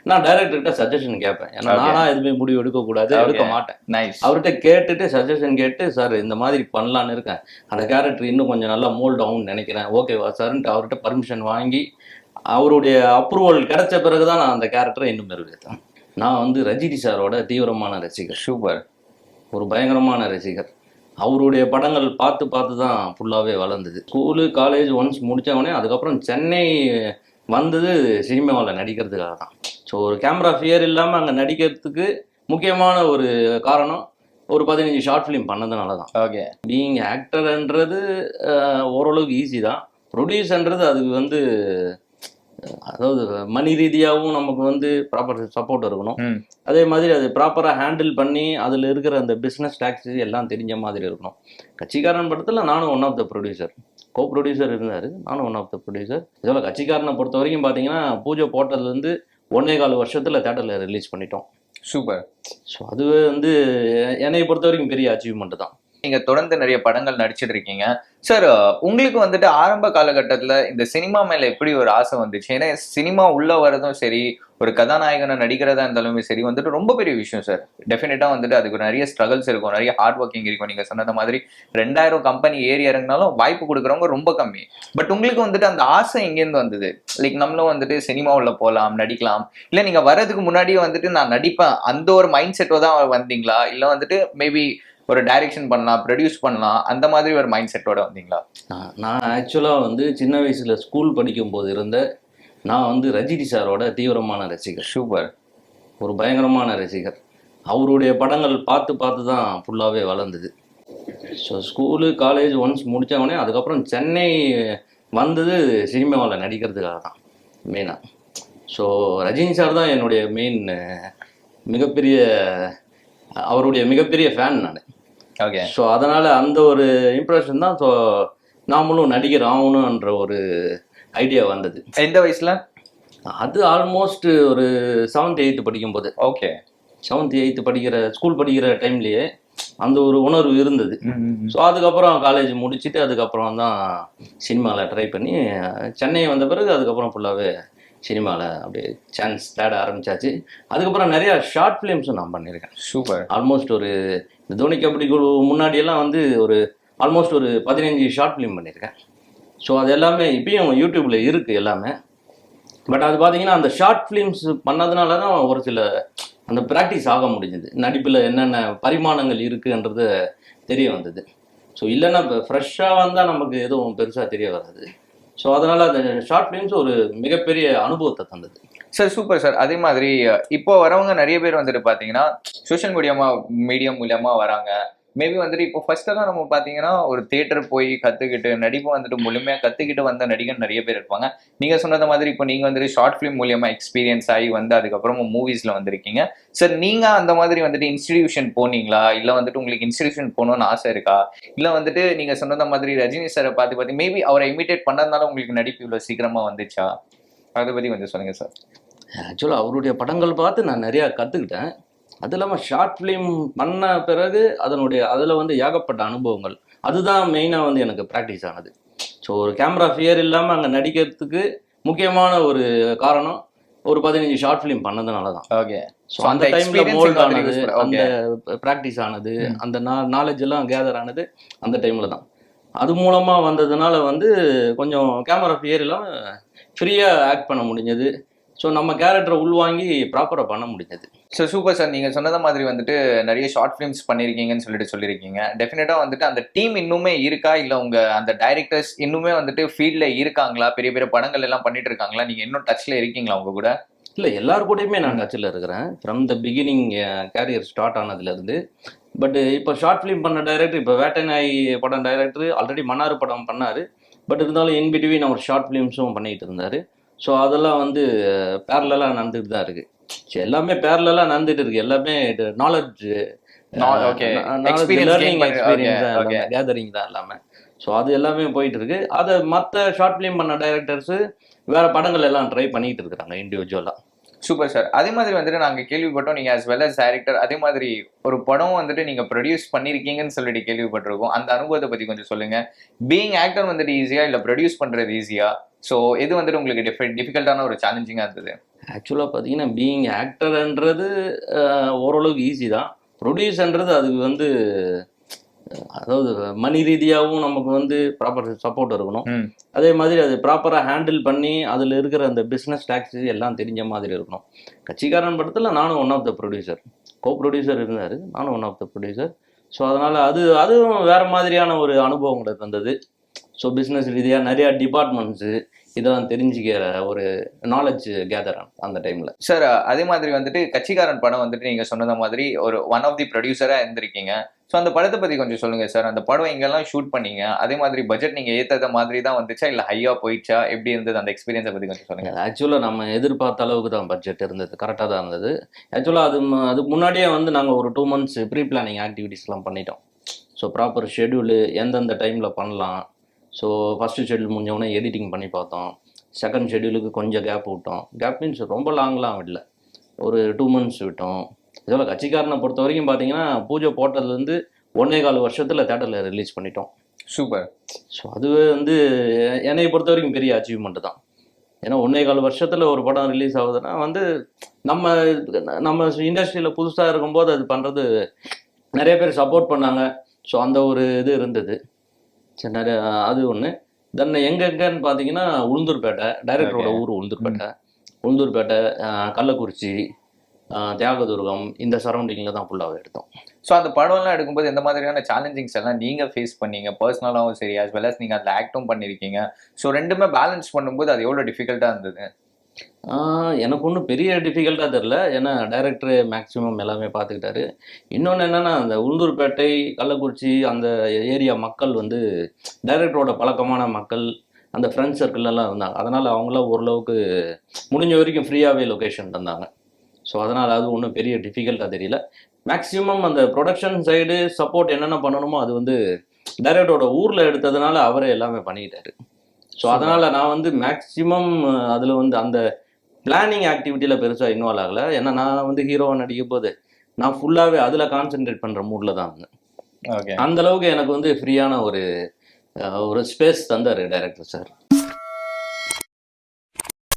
நான் டைரக்டர்கிட்ட சஜஷன் கேட்பேன். ஏன்னா நானா எதுவுமே முடிவு எடுக்கக்கூடாது, எடுக்க மாட்டேன். அவர்கிட்ட கேட்டுட்டு சஜஷன் கேட்டு, சார் இந்த மாதிரி பண்ணலான்னு இருக்கேன், அந்த கேரக்டர் இன்னும் கொஞ்சம் நல்லா மோல்ட் ஆகும்னு நினைக்கிறேன், ஓகேவா சார்ன்ட்டு அவர்கிட்ட பர்மிஷன் வாங்கி அவருடைய அப்ரூவல் கிடைச்ச பிறகுதான் நான் அந்த கேரக்டரை இன்னும் மெருகேற்றேன். நான் வந்து ரஜினி சாரோட தீவிரமான ரசிகர். சூப்பர். ஒரு பயங்கரமான ரசிகர். அவருடைய படங்கள் பார்த்து பார்த்து தான் ஃபுல்லாகவே வளர்ந்தது. ஸ்கூலு காலேஜ் ஒன்ஸ் முடித்தவொடனே அதுக்கப்புறம் சென்னை வந்தது சினிமாவில் நடிக்கிறதுக்காக தான். ஸோ ஒரு கேமரா ஃபியர் இல்லாமல் அங்கே நடிக்கிறதுக்கு முக்கியமான ஒரு காரணம் ஒரு 15 ஷார்ட் ஃபிலிம் பண்ணதுனால தான். ஓகே. பீயிங் ஆக்டர்ன்றது ஓரளவுக்கு ஈஸி தான். ப்ரொடியூஸ்ன்றது அதுக்கு வந்து அதாவது மணி ரீதியாகவும் நமக்கு வந்து ப்ராப்பர் சப்போர்ட் இருக்கணும். அதே மாதிரி அது ப்ராப்பராக ஹேண்டில் பண்ணி அதில் இருக்கிற அந்த பிஸ்னஸ் டாக்ஸ் எல்லாம் தெரிஞ்ச மாதிரி இருக்கணும். கட்சிக்காரன் படத்தில் நானும் one of the producer, co producer இருந்தார், நானும் ஒன் ஆஃப் த ப்ரொடியூசர். இதோட கட்சிக்காரனை பொறுத்த வரைக்கும் பார்த்தீங்கன்னா பூஜை போட்டதுலேருந்து 1.25 வருஷத்தில் தேட்டரில் ரிலீஸ் பண்ணிட்டோம். சூப்பர். ஸோ அதுவே வந்து என்னை பொறுத்த வரைக்கும் பெரிய அச்சீவ்மெண்ட் தான். நீங்க தொடர்ந்து நிறைய படங்கள் நடிச்சிட்டு இருக்கீங்க சார். உங்களுக்கு வந்துட்டு ஆரம்ப காலகட்டத்துல இந்த சினிமா மேல எப்படி ஒரு ஆசை வந்துச்சு? ஏன்னா சினிமா உள்ள வரதும் சரி, ஒரு கதாநாயகனை நடிக்கிறதா இருந்தாலுமே சரி வந்துட்டு ரொம்ப பெரிய விஷயம் சார். டெஃபினட்டா வந்துட்டு அதுக்கு நிறைய ஸ்ட்ரகிள்ஸ் இருக்கும், நிறைய ஹார்ட் ஒர்க்கிங் இருக்கும். நீங்க சொன்னது மாதிரி 2000 கம்பெனி ஏறி இறங்கினாலும் வாய்ப்பு கொடுக்குறவங்க ரொம்ப கம்மி. பட் உங்களுக்கு வந்துட்டு அந்த ஆசை எங்கேருந்து வந்தது? லைக் நம்மளும் வந்துட்டு சினிமா உள்ள போகலாம், நடிக்கலாம், இல்ல நீங்க வர்றதுக்கு முன்னாடியே வந்துட்டு நான் நடிப்பேன் அந்த ஒரு மைண்ட் செட்டோ தான் வந்தீங்களா? இல்ல வந்துட்டு மேபி ஒரு டைரக்ஷன் பண்ணலாம், ப்ரொடியூஸ் பண்ணலாம், அந்த மாதிரி ஒரு மைண்ட் செட்டோட வந்தீங்களா? நான் ஆக்சுவலாக வந்து சின்ன வயசில் ஸ்கூல் படிக்கும் போது இருந்த நான் வந்து ரஜினி சாரோட தீவிரமான ரசிகர். சூப்பர். ஒரு பயங்கரமான ரசிகர். அவருடைய படங்கள் பார்த்து பார்த்து தான் ஃபுல்லாகவே வளர்ந்தது. ஸோ ஸ்கூலு காலேஜ் ஒன்ஸ் முடித்தவொடனே அதுக்கப்புறம் சென்னை வந்தது சினிமாவில் நடிக்கிறதுக்காக தான் மெயினாக. ஸோ ரஜினி சார் தான் என்னுடைய மெயின் மிகப்பெரிய அவருடைய மிகப்பெரிய ஃபேன் நான். ஓகே. ஸோ அதனால் அந்த ஒரு இம்ப்ரெஷன் தான். ஸோ நாமளும் நடிகர் ஆகணுன்ற ஒரு ஐடியா வந்தது. எந்த வயசுல? அது ஆல்மோஸ்ட் ஒரு 7th 8th படிக்கும்போது. ஓகே. 7th 8th படிக்கிற ஸ்கூல் படிக்கிற டைம்லேயே அந்த ஒரு உணர்வு இருந்தது. ஸோ அதுக்கப்புறம் காலேஜ் முடிச்சுட்டு அதுக்கப்புறம் தான் சினிமாவில் ட்ரை பண்ணி சென்னை வந்த பிறகு அதுக்கப்புறம் ஃபுல்லாகவே சினிமாவில் அப்படியே சான்ஸ் தேட ஆரம்பிச்சாச்சு. அதுக்கப்புறம் நிறையா ஷார்ட் ஃபிலிம்ஸும் நான் பண்ணியிருக்கேன். சூப்பர். ஆல்மோஸ்ட் ஒரு இந்த தோனி கபடி குழு முன்னாடியெல்லாம் வந்து ஒரு ஆல்மோஸ்ட் ஒரு 15 ஷார்ட் ஃபிலிம் பண்ணியிருக்கேன். ஸோ அது எல்லாமே இப்பயும் யூடியூப்பில் இருக்குது எல்லாமே. பட் அது பார்த்தீங்கன்னா அந்த ஷார்ட் ஃபிலிம்ஸ் பண்ணதுனால தான் ஒரு சில அந்த ப்ராக்டிஸ் ஆக முடிஞ்சது. நடிப்பில் என்னென்ன பரிமாணங்கள் இருக்குன்றது தெரிய வந்தது. ஸோ இல்லைன்னா இப்போ ஃப்ரெஷ்ஷாக வந்தால் நமக்கு எதுவும் பெருசாக தெரிய வராது. ஸோ அதனால் அந்த ஷார்ட் ஃபிலிம்ஸ் ஒரு மிகப்பெரிய அனுபவத்தை தந்தது. Sir super sir. அதே மாதிரி இப்போ வரவங்க நிறைய பேர் வந்துட்டு பார்த்தீங்கன்னா சோஷியல் மீடியம் மூலியமா வராங்க. மேபி வந்துட்டு இப்போ ஃபர்ஸ்ட் எல்லாம் நம்ம பார்த்தீங்கன்னா ஒரு தியேட்டர் போய் கற்றுக்கிட்டு நடிப்பு வந்துட்டு முழுமையாக கற்றுக்கிட்டு வந்த நடிகர் நிறைய பேர் இருப்பாங்க. நீங்கள் சொன்னது மாதிரி இப்போ நீங்கள் வந்துட்டு ஷார்ட் ஃபிலிம் மூலியமாக எக்ஸ்பீரியன்ஸ் ஆகி வந்து அதுக்கப்புறம் மூவிஸில் வந்திருக்கீங்க சார். நீங்கள் அந்த மாதிரி வந்துட்டு இன்ஸ்டிடியூஷன் போனீங்களா? இல்லை வந்துட்டு உங்களுக்கு இன்ஸ்டிடியூஷன் போகணும்னு ஆசை இருக்கா? இல்லை வந்துட்டு நீங்கள் சொன்னது மாதிரி ரஜினி சாரை பார்த்து மேபி அவரை இமிட்டேட் பண்ணதுனால உங்களுக்கு நடிப்பு இவ்வளோ சீக்கிரமாக வந்துச்சா? அதை பற்றி கொஞ்சம் சொல்லுங்கள் சார். ஆக்சுவலாக அவருடைய படங்கள் பார்த்து நான் நிறையா கற்றுக்கிட்டேன். அது இல்லாமல் ஷார்ட் ஃபிலிம் பண்ண பிறகு அதில் வந்து ஏகப்பட்ட அனுபவங்கள், அதுதான் மெயினாக வந்து எனக்கு ப்ராக்டிஸ் ஆனது. ஸோ ஒரு கேமரா ஃபியர் இல்லாமல் அங்கே நடிக்கிறதுக்கு முக்கியமான ஒரு காரணம் ஒரு 15 ஷார்ட் ஃபிலிம் பண்ணதுனால தான். ஓகே. ஸோ அந்த டைமில் மோல்ட் ஆனது, அந்த ப்ராக்டிஸ் ஆனது, அந்த நாலேஜ் எல்லாம் கேதர் ஆனது அந்த டைமில் தான். அது மூலமாக வந்ததுனால வந்து கொஞ்சம் கேமரா ஃபியர் இல்லாமல் ஃப்ரீயாக ஆக்ட் பண்ண முடிஞ்சது. ஸோ நம்ம கேரக்டரை உள்வாங்கி ப்ராப்பராக பண்ண முடிஞ்சது. So super sir. நீங்கள் சொன்னது மாதிரி வந்துட்டு நிறைய ஷார்ட் ஃபிலிம்ஸ் பண்ணியிருக்கீங்கன்னு சொல்லியிருக்கீங்க. டெஃபினட்டாக வந்துட்டு அந்த டீம் இன்னுமே இருக்கா? இல்லை உங்கள் அந்த டைரக்டர்ஸ் இன்னுமே வந்துட்டு ஃபீல்டில் இருக்காங்களா? பெரிய பெரிய படங்கள் எல்லாம் பண்ணிட்டு இருக்காங்களா? நீங்கள் இன்னும் டச்சில் இருக்கீங்களா உங்க கூட? இல்லை, எல்லாரு கூடயுமே நான் டச்சில் இருக்கிறேன். From the beginning career start ஆனதுலேருந்து. பட் இப்போ ஷார்ட் ஃபிலிம் பண்ண டைரக்டர், இப்போ வேட்டை நாய் படம் டைரக்டர் ஆல்ரெடி மன்னார் படம் பண்ணார். பட் இருந்தாலும் இன் பிட்வீன் அவர் ஷார்ட் ஃபிலிம்ஸும் பண்ணிகிட்டு இருந்தார். ஸோ அதெல்லாம் வந்து பேரலாக நடந்துட்டு தான் இருக்குது. ஸோ எல்லாமே பேரலாக நடந்துட்டு இருக்கு. எல்லாமே நாலேஜ் லேர்னிங் எக்ஸ்பீரியன்ஸ் தான் எல்லாமே, கேதரிங் தான் எல்லாமே. ஸோ அது எல்லாமே போயிட்டு இருக்கு. அதை மற்ற ஷார்ட் ஃபிலிம் பண்ண டைரக்டர்ஸு வேறு படங்கள் எல்லாம் ட்ரை பண்ணிகிட்டு இருக்கிறாங்க இண்டிவிஜுவலாக. Super sir. அதே மாதிரி வந்துட்டு நாங்கள் கேள்விப்பட்டோம் நீங்கள் ஆஸ் வெல் அஸ் டைரக்டர், அதே மாதிரி ஒரு படம் வந்துட்டு நீங்கள் ப்ரொடியூஸ் பண்ணியிருக்கீங்கன்னு சொல்லிட்டு கேள்விப்பட்டிருக்கோம். அந்த அனுபவத்தை பற்றி கொஞ்சம் சொல்லுங்கள். பீயிங் ஆக்டர் வந்துட்டு ஈஸியா இல்லை ப்ரொடியூஸ் பண்ணுறது ஈஸியா? ஸோ எது வந்துட்டு உங்களுக்கு டிஃபிகல்ட்டான ஒரு சேலஞ்சிங்கா இருந்தது? ஆக்சுவலாக பார்த்தீங்கன்னா பீயிங் ஆக்டர்ன்றது ஓரளவுக்கு ஈஸி தான். ப்ரொடியூசர்ன்றது அதுக்கு வந்து அதாவது மணி ரீதியாகவும் நமக்கு வந்து ப்ராப்பர் சப்போர்ட் இருக்கணும். ம். அதே மாதிரி அது ப்ராப்பராக ஹேண்டில் பண்ணி அதில் இருக்கிற அந்த பிஸ்னஸ் டேக்ஸ் எல்லாம் தெரிஞ்ச மாதிரி இருக்கணும். கட்சிக்காரன் படத்தில் நானும் one of the producer, co producer இருந்தார், நானும் one of the producer. So அதனால் அதுவும் வேறு மாதிரியான ஒரு அனுபவங்களை தந்தது. ஸோ பிஸ்னஸ் ரீதியாக நிறையா டிபார்ட்மெண்ட்ஸு இதெல்லாம் தெரிஞ்சுக்கிற ஒரு நாலேஜ் கேதர் அந்த டைமில். சார் அதே மாதிரி வந்துட்டு கட்சிக்காரன் படம் வந்துட்டு நீங்க சொன்னத மாதிரி ஒரு ஒன் ஆஃப் தி ப்ரொடியூசரா இருந்திருக்கீங்க. ஸோ அந்த படத்தை பத்தி கொஞ்சம் சொல்லுங்க சார். அந்த படம் எங்கெல்லாம் ஷூட் பண்ணீங்க? அதே மாதிரி பட்ஜெட் நீங்க ஏத்தத மாதிரி தான் வந்துச்சா இல்ல ஹையா போயிடுச்சா? எப்படி இருந்தது அந்த எக்ஸ்பீரியன்ஸை பத்தி கொஞ்சம் சொல்லுங்க. ஆக்சுவலாக நம்ம எதிர்பார்த்த அளவுக்கு தான் பட்ஜெட் இருந்தது, கரெக்டாக தான் இருந்தது. ஆக்சுவலாக அதுக்கு முன்னாடியே வந்து நாங்கள் ஒரு 2 months ப்ரீ பிளானிங் ஆக்டிவிட்டீஸ்லாம் பண்ணிட்டோம். ஸோ ப்ராப்பர் ஷெட்யூலு எந்தெந்த டைமில் பண்ணலாம். ஸோ ஃபஸ்ட்டு ஷெட்யூல் முடிஞ்சவொடனே எடிட்டிங் பண்ணி பார்த்தோம். செகண்ட் ஷெட்யூலுக்கு கொஞ்சம் கேப் விட்டோம். கேப் மீன்ஸ் ரொம்ப லாங்லாம் விடல, ஒரு 2 months விட்டோம். இதெல்லாம் கட்சிக்காரனை பொறுத்த வரைக்கும் பார்த்தீங்கன்னா பூஜை போட்டதுலேருந்து 1.25 வருஷத்தில் தேட்டரில் ரிலீஸ் பண்ணிட்டோம். சூப்பர். ஸோ அதுவே வந்து என்னை பொறுத்த வரைக்கும் பெரிய அச்சீவ்மெண்ட் தான். ஏன்னா 1.25 வருஷத்தில் ஒரு படம் ரிலீஸ் ஆகுதுன்னா வந்து நம்ம நம்ம இண்டஸ்ட்ரியில் புதுசாக இருக்கும்போது அது பண்ணுறது நிறைய பேர் சப்போர்ட் பண்ணாங்க. ஸோ அந்த ஒரு இது இருந்தது. சரி, நிறைய அது ஒன்று. தென் எங்கெங்கன்னு பார்த்தீங்கன்னா உளுந்தூர்பேட்டை, டைரக்டரோட ஊர் உளுந்தூர்பேட்டை, கள்ளக்குறிச்சி, தியாகதுர்கம், இந்த சரௌண்டிங்கில் தான் ஃபுல்லாகவே எடுத்தோம். ஸோ அந்த படம்லாம் எடுக்கும்போது எந்த மாதிரியான சேலஞ்சிங்ஸ் எல்லாம் நீங்க ஃபேஸ் பண்ணீங்க? பர்சனலாகவும் சரி, as well as நீங்க அதில் ஆக்டும் பண்ணியிருக்கீங்க. ஸோ ரெண்டுமே பேலன்ஸ் பண்ணும்போது அது எவ்வளோ டிஃபிகல்ட்டாக இருந்தது? எனக்கு ஒன்றும் பெரிய டிஃபிகல்ட்டாக தெரில. ஏன்னா டைரக்டரு மேக்ஸிமம் எல்லாமே பார்த்துக்கிட்டாரு. இன்னொன்று என்னென்னா அந்த உளுந்தூர்பேட்டை, கள்ளக்குறிச்சி அந்த ஏரியா மக்கள் வந்து டைரக்டரோட பழக்கமான மக்கள், அந்த ஃப்ரெண்ட்ஸ் சர்க்கிள்லாம் இருந்தாங்க. அதனால் அவங்களாம் ஓரளவுக்கு முடிஞ்ச வரைக்கும் ஃப்ரீயாகவே லொக்கேஷன் தந்தாங்க. ஸோ அதனால் அது ஒன்றும் பெரிய டிஃபிகல்ட்டாக தெரியல. மேக்ஸிமம் அந்த ப்ரொடக்ஷன் சைடு சப்போர்ட் என்னென்ன பண்ணணுமோ அது வந்து டைரக்டரோட ஊரில் எடுத்ததுனால அவரே எல்லாமே பண்ணிக்கிட்டாரு. ஸோ அதனால் நான் வந்து மேக்ஸிமம் அதில் வந்து அந்த பிளானிங் ஆக்டிவிட்டியில் பெருசாக இன்வால்வ் ஆகலை. ஏன்னா நான் வந்து ஹீரோவாக நடிக்கும் போது நான் ஃபுல்லாகவே அதில் கான்சென்ட்ரேட் பண்ணுற மூடில் தான் இருந்தேன். ஓகே. அந்த அளவுக்கு எனக்கு வந்து ஃப்ரீயான ஒரு ஸ்பேஸ் தந்தார் டைரக்டர் சார்.